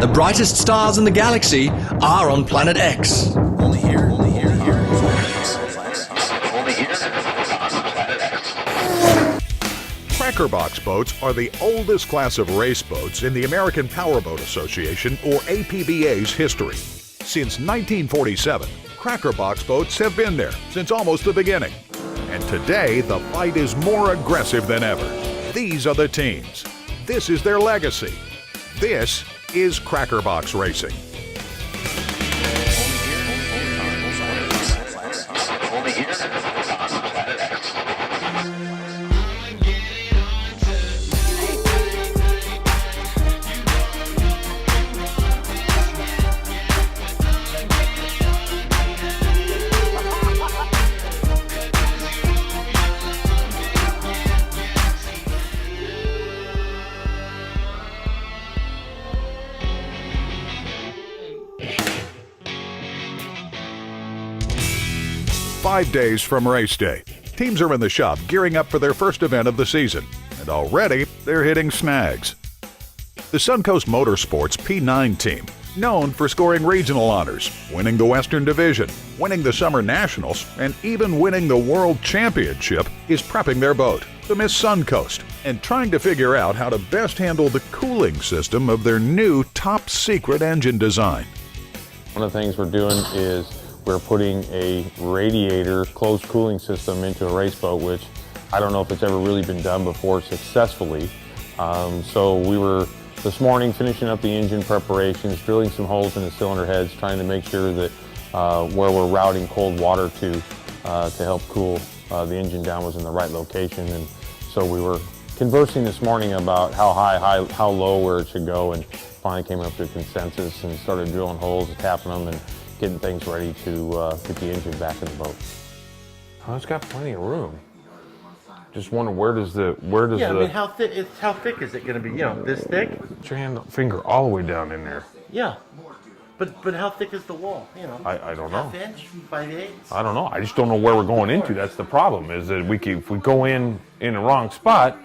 The brightest stars in the galaxy are on Planet X. Only here. Crackerbox boats are the oldest class of race boats in the American Powerboat Association, or APBA's, history. Since 1947, Crackerbox boats have been there since almost the beginning. And today, the fight is more aggressive than ever. These are the teams. This is their legacy. This is Crackerbox Racing. 5 days from race day, teams are in the shop gearing up for their first event of the season, and already they're hitting snags. The Suncoast Motorsports P9 team, known for scoring regional honors, winning the Western Division, winning the Summer Nationals, and even winning the World Championship, is prepping their boat, the Miss Suncoast, and trying to figure out how to best handle the cooling system of their new top-secret engine design. One of the things we're doing is we're putting a radiator closed cooling system into a race boat, which I don't know if it's ever really been done before successfully. So we were this morning finishing up the engine preparations, drilling some holes in the cylinder heads, trying to make sure that where we're routing cold water to help cool the engine down was in the right location. And so we were conversing this morning about how high, how low, where it should go, and finally came up to a consensus and started drilling holes, tapping them, and getting things ready to get the engine back in the boat. Oh, it's got plenty of room. Just wonder where does the I mean, how thick is it going to be? You know, this thick? Put your finger all the way down in there. Yeah, but how thick is the wall? You know, I don't know. Half inch, 5/8. I don't know. I just don't know where we're going into. That's the problem. Is that if we go in the wrong spot,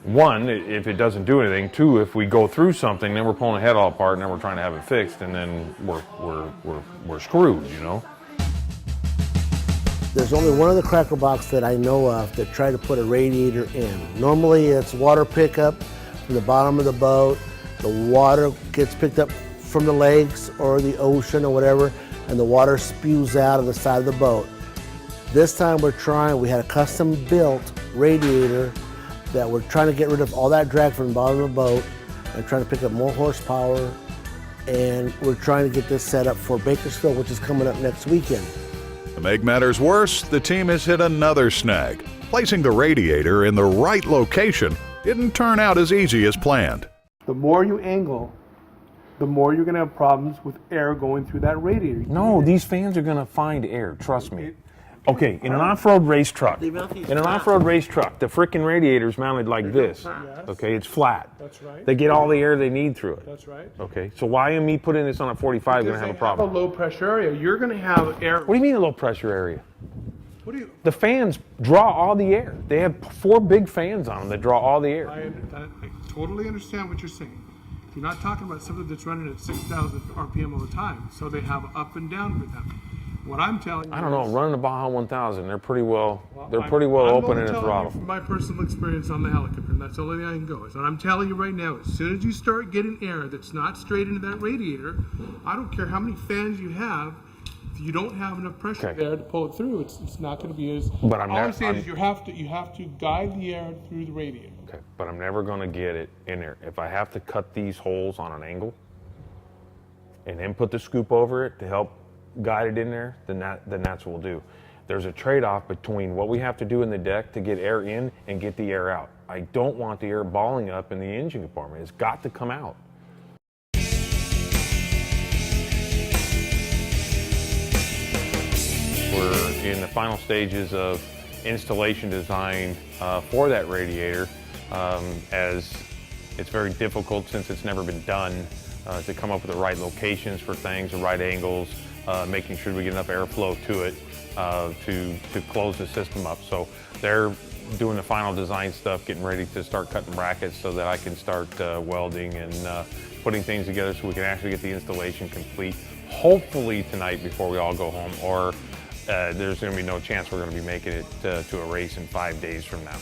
one, if it doesn't do anything. Two, if we go through something, then we're pulling the head all apart, and then we're trying to have it fixed, and then we're screwed. You know. There's only one other Crackerbox that I know of that tried to put a radiator in. Normally it's water pickup from the bottom of the boat. The water gets picked up from the lakes or the ocean or whatever, and the water spews out of the side of the boat. This time we had a custom built radiator that we're trying to get rid of all that drag from the bottom of the boat and trying to pick up more horsepower, and we're trying to get this set up for Bakersfield, which is coming up next weekend. To make matters worse, the team has hit another snag. Placing the radiator in the right location didn't turn out as easy as planned. The more you angle, the more you're going to have problems with air going through that radiator. No, these fans are going to find air. Trust me. Okay, in an off-road race truck, the frickin' radiator's mounted like this. Yes. Okay, it's flat. That's right. They get all the air they need through it. That's right. Okay, so why am me putting this on a 45 going to have a problem? Have a low pressure area. You're going to have air. What do you mean a low pressure area? What do you? The fans draw all the air. They have 4 big fans on them that draw all the air. I totally understand what you're saying. You're not talking about something that's running at 6,000 RPM all the time, so they have up and down with them. What I'm telling you, I don't know. Running the Baja 1000, they're pretty well open in the throttle. From my personal experience on the helicopter, and that's the only thing I can go. So I'm telling you right now, as soon as you start getting air that's not straight into that radiator, I don't care how many fans you have. If you don't have enough pressure there to pull it through, it's not going to be as. But I'm saying is you have to guide the air through the radiator. Okay, but I'm never going to get it in there. If I have to cut these holes on an angle, and then put the scoop over it to help guide it in there, then that's what we'll do. There's a trade-off between what we have to do in the deck to get air in and get the air out. I don't want the air balling up in the engine compartment. It's got to come out. We're in the final stages of installation design for that radiator, as it's very difficult since it's never been done to come up with the right locations for things, the right angles, making sure we get enough airflow to it to close the system up. So they're doing the final design stuff, getting ready to start cutting brackets so that I can start welding and putting things together so we can actually get the installation complete, hopefully tonight before we all go home, or there's going to be no chance we're going to be making it to a race in 5 days from now.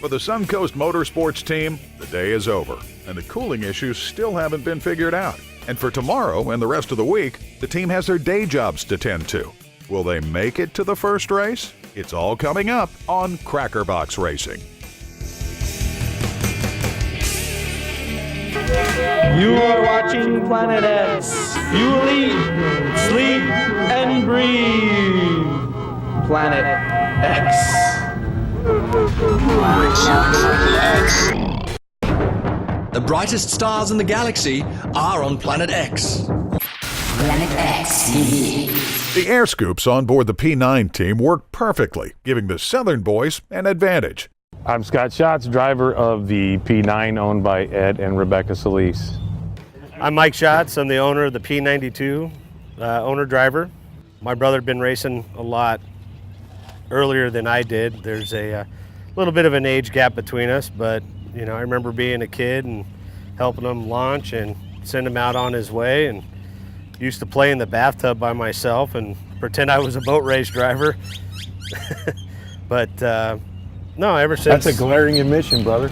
For the Suncoast Motorsports team, the day is over, and the cooling issues still haven't been figured out. And for tomorrow and the rest of the week, the team has their day jobs to tend to. Will they make it to the first race? It's all coming up on Crackerbox Racing. You are watching Planet X. You will eat, sleep, and breathe. Planet X. The brightest stars in the galaxy are on Planet X. Planet X TV. The air scoops on board the P9 team work perfectly, giving the Southern boys an advantage. I'm Scott Schatz, driver of the P9 owned by Ed and Rebecca Solis. I'm Mike Schatz. I'm the owner of the P92, owner-driver. My brother had been racing a lot earlier than I did. There's a little bit of an age gap between us, but you know, I remember being a kid and helping him launch and send him out on his way, and used to play in the bathtub by myself and pretend I was a boat race driver. But no, ever since. That's a glaring admission, brother.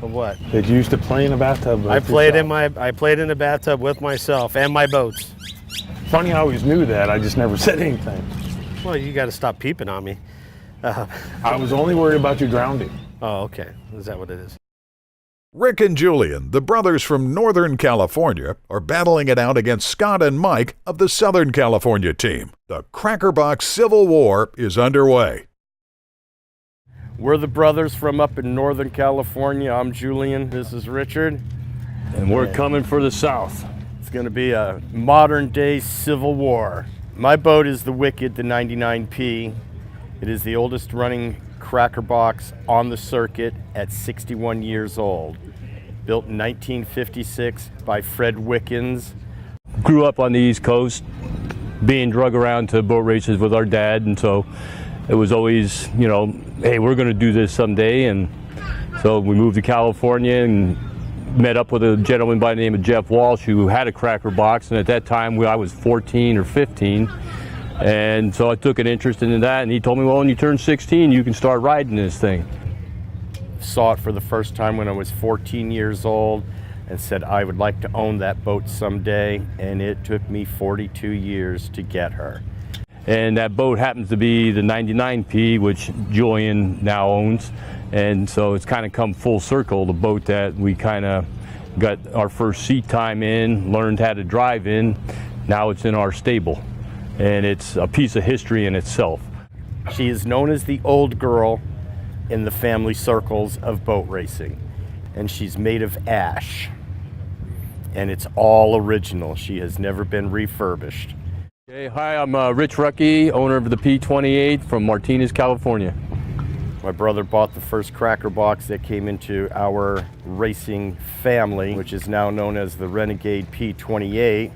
Of what? That you used to play in a bathtub. I played in a bathtub with myself and my boats. Funny, I always knew that. I just never said anything. Well, you got to stop peeping on me. I was only worried about you drowning. Oh, okay. Is that what it is? Rick and Julian, the brothers from Northern California, are battling it out against Scott and Mike of the Southern California team. The Crackerbox Civil War is underway. We're the brothers from up in Northern California. I'm Julian. This is Richard. And we're coming for the South. It's going to be a modern day civil war. My boat is the Wicked, the 99P. It is the oldest running Crackerbox on the circuit at 61 years old. Built in 1956 by Fred Wickens. Grew up on the East Coast, being drug around to boat races with our dad, and so it was always, you know, hey, we're going to do this someday. And so we moved to California and met up with a gentleman by the name of Jeff Walsh who had a Crackerbox, and at that time I was 14 or 15. And so I took an interest in that, and he told me, well, when you turn 16, you can start riding this thing. Saw it for the first time when I was 14 years old and said I would like to own that boat someday, and it took me 42 years to get her. And that boat happens to be the 99P, which Julian now owns. And so it's kind of come full circle, the boat that we kind of got our first seat time in, learned how to drive in. Now it's in our stable. And it's a piece of history in itself. She is known as the old girl in the family circles of boat racing, and she's made of ash, and it's all original. She has never been refurbished. Okay, hi, I'm Rich Rucky, owner of the P28 from Martinez, California. My brother bought the first Crackerbox that came into our racing family, which is now known as the Renegade P28,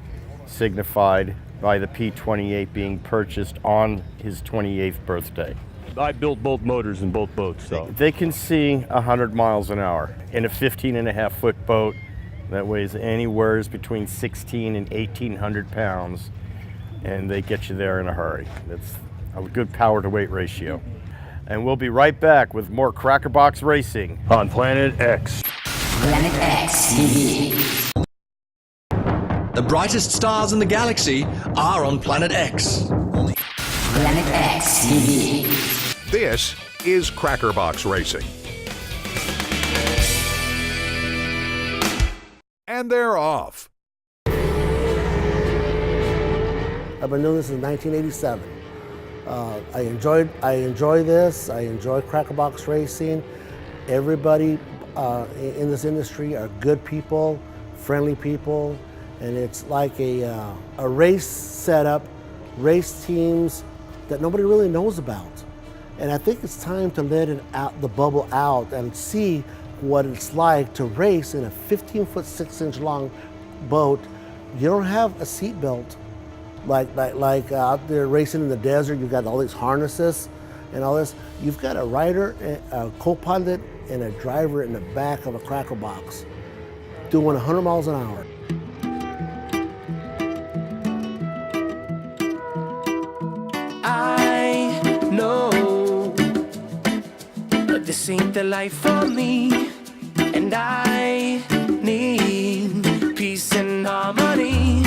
signified by the P28 being purchased on his 28th birthday. I built both motors in both boats. So. They can see 100 miles an hour in a 15.5-foot boat that weighs anywhere between 16 and 1,800 pounds, and they get you there in a hurry. That's a good power to weight ratio. And we'll be right back with more Crackerbox Racing on Planet X. Planet X TV. The brightest stars in the galaxy are on Planet X. Planet X TV. This is Crackerbox Racing. And they're off. I've been doing this since 1987. I enjoy this. I enjoy Crackerbox Racing. Everybody in this industry are good people, friendly people, and it's like a race setup, race teams that nobody really knows about. And I think it's time to let it out, the bubble out, and see what it's like to race in a 15-foot 6-inch long boat. You don't have a seat belt like out there racing in the desert. You've got all these harnesses and all this. You've got a rider, a co-pilot, and a driver in the back of a Crackerbox. doing 100 miles an hour. I know this ain't the life for me, and I need peace and harmony.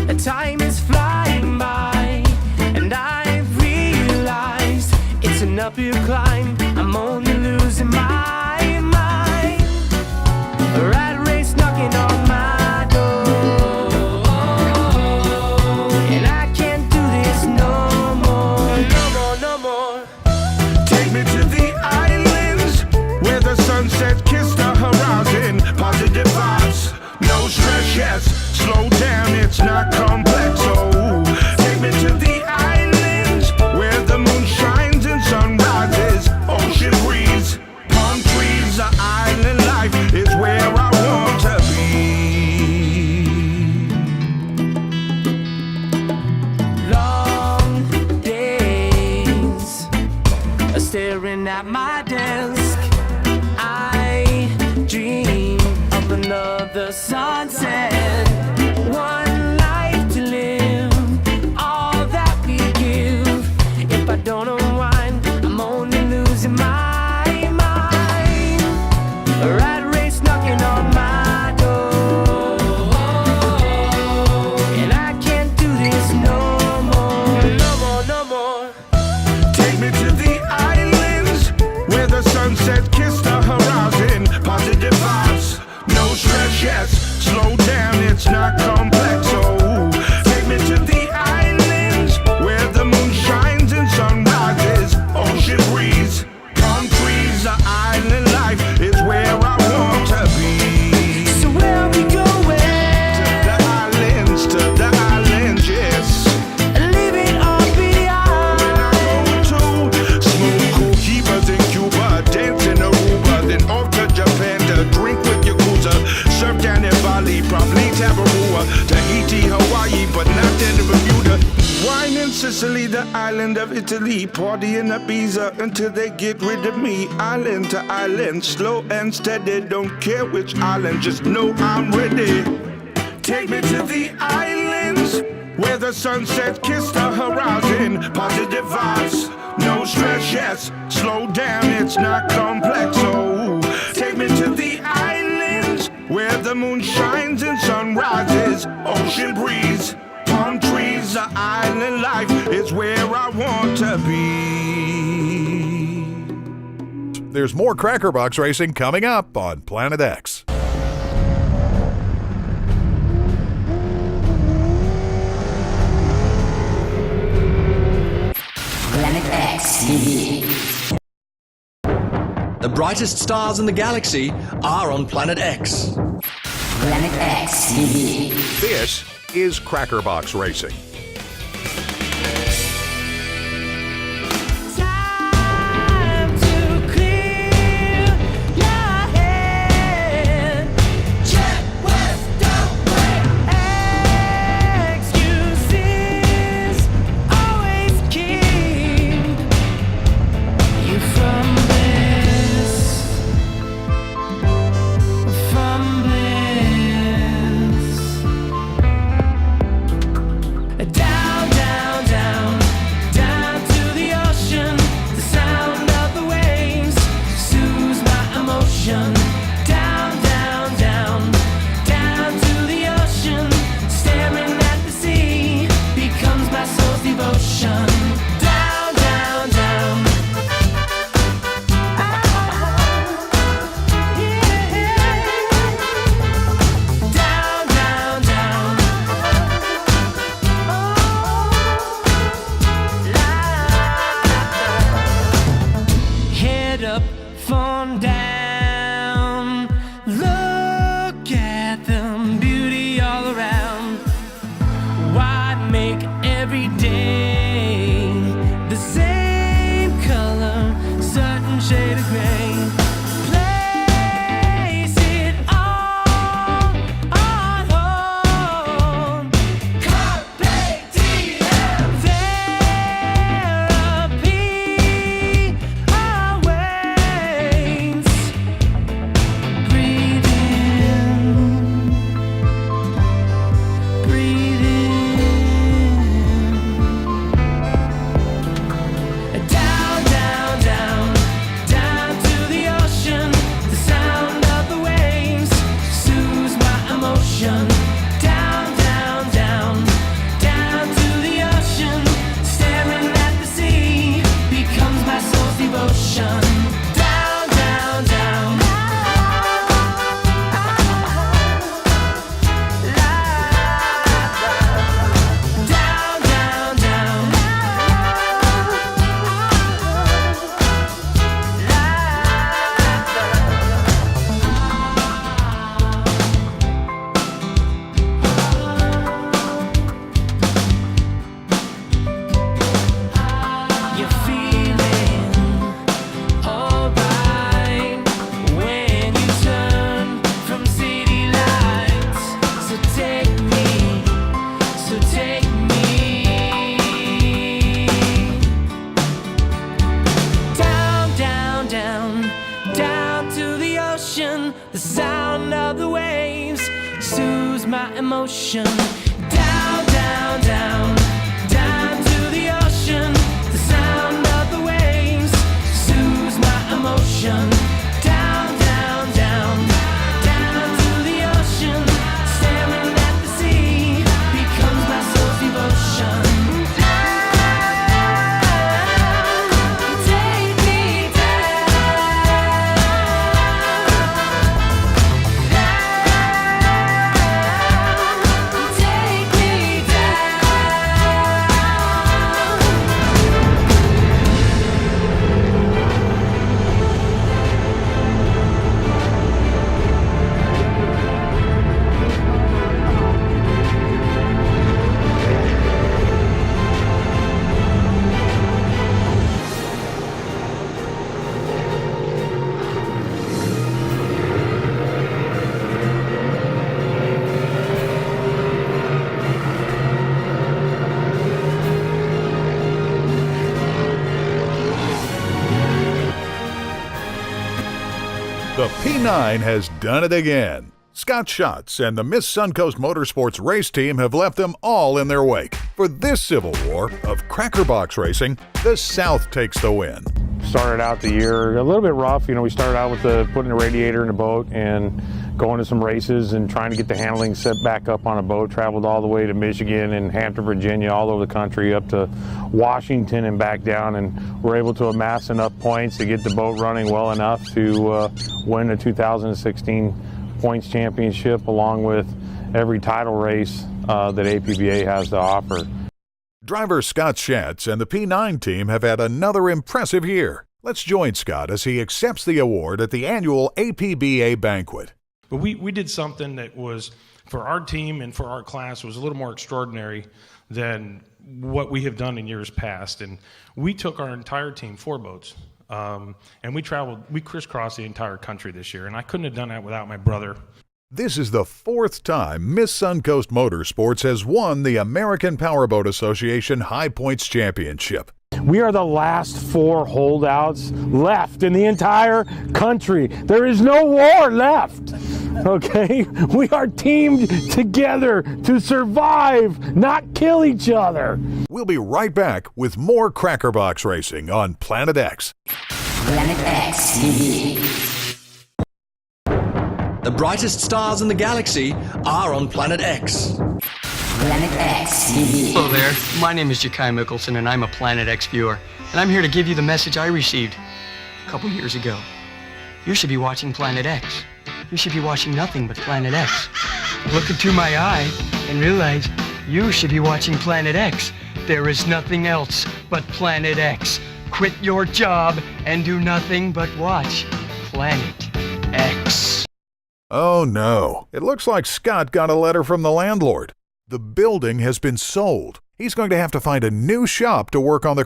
The time is flying by, and I realize it's an uphill climb. I'm only losing my mind. A rat race knocking on my door, and I can't do this no more, no more, no more. Take me to the islands where the sunset kissed the horizon. Positive vibes, no stress, yes. Slow down, it's not complex. Oh, take me to the islands where the moon shines and sun rises. Ocean breeze, palm trees, the island life is where I want to be. Long days, staring at my desk. I dream of another sunset. One life to live, all that we give. If I don't unwind, I'm only losing my mind. A rat race knocking on my door, and I can't do this no more, no more, no more. Take me to the islands where the sunset kissed the horizon. Positive vibes, no stress, yes. Slow down, it's not complex. Oh, take me to the islands where the moon shines and sun rises. Ocean breeze, palm trees, the island life is where I want to be. So where are we going? To the islands, yes. Leave it all behind. When I go to smoke coquibas in Cuba, dance in Aruba, then off to Japan to drink with Yakuza. Surf down in Bali, probably Tabarua, Tahiti, Hawaii, but not in the Bermuda. Wine in Sicily, the island of Italy, party in Ibiza until they get rid of me. Island to island, slow and steady, don't care which island, just know I'm ready. Take me to the islands where the sunset kissed the horizon. Positive vibes, no stress, yes. Slow down, it's not complex. Oh, take me to the islands where the moon shines and sun rises. Ocean breeze, palm trees, the island life is where I want to be. There's more Crackerbox racing coming up on Planet X. Planet X TV. The brightest stars in the galaxy are on Planet X. Planet X TV. This is Crackerbox Racing. Time to clear your head. Check west, don't wait. Excuses always keep you from bliss. From bliss. my emotion. Down, down, down, down to the ocean. The sound of the waves soothes my emotion. Down, down, down, down to the ocean. Staring at the sea becomes my soul's devotion. Take me The P9 has done it again. Scott Schatz and the Miss Suncoast Motorsports race team have left them all in their wake. For this civil war of Crackerbox racing, the South takes the win. Started out the year a little bit rough. You know, we started out with putting a radiator in the boat and going to some races and trying to get the handling set back up on a boat. Traveled all the way to Michigan and Hampton, Virginia, all over the country, up to Washington and back down, and we're able to amass enough points to get the boat running well enough to win the 2016 points championship, along with every title race that APBA has to offer. Driver Scott Schatz and the P9 team have had another impressive year. Let's join Scott as he accepts the award at the annual APBA banquet. But we did something that was, for our team and for our class, was a little more extraordinary than what we have done in years past. And we took our entire team, 4 boats, and we crisscrossed the entire country this year. And I couldn't have done that without my brother. This is the 4th time Miss Suncoast Motorsports has won the American Powerboat Association High Points Championship. We are the last 4 holdouts left in the entire country. There is no war left, okay? We are teamed together to survive, not kill each other. We'll be right back with more Crackerbox racing on Planet X. Planet X TV. The brightest stars in the galaxy are on Planet X. Planet X TV. Hello there, my name is Jakai Mickelson and I'm a Planet X viewer. And I'm here to give you the message I received a couple years ago. You should be watching Planet X. You should be watching nothing but Planet X. Look into my eye and realize you should be watching Planet X. There is nothing else but Planet X. Quit your job and do nothing but watch Planet X. Oh no, it looks like Scott got a letter from the landlord. The building has been sold. He's going to have to find a new shop to work on the...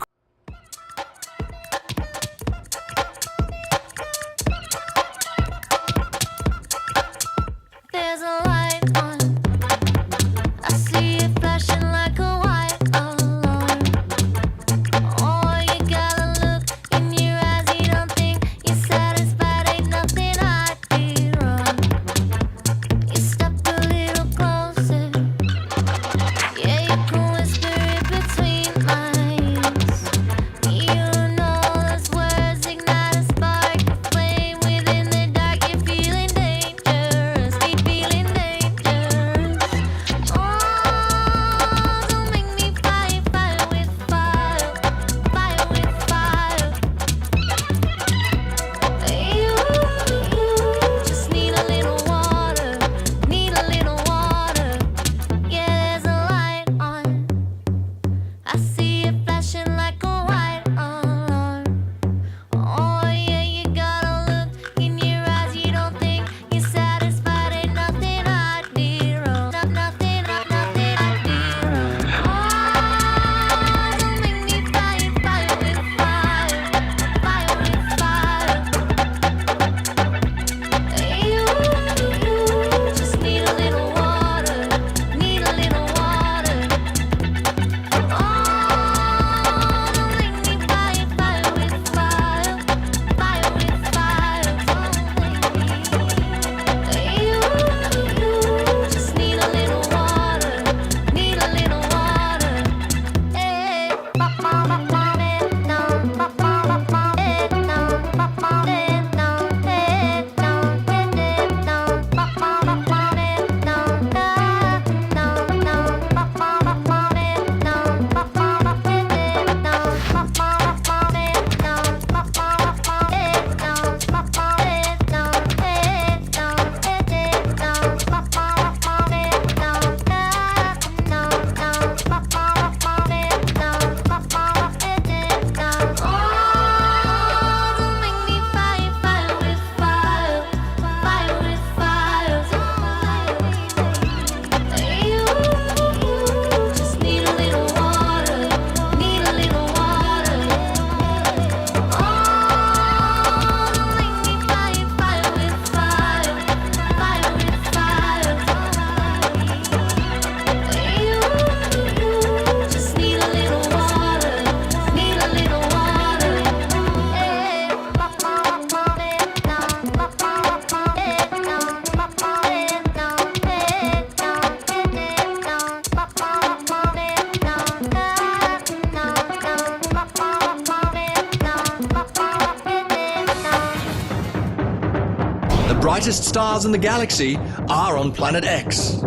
There's a light on. I see it flashing like a white alarm. Oh, you gotta look in your eyes. You don't think you're satisfied. Ain't nothing I did wrong. You step a little closer. Yeah, you can whisper it between my ears. brightest stars in the galaxy are on Planet X.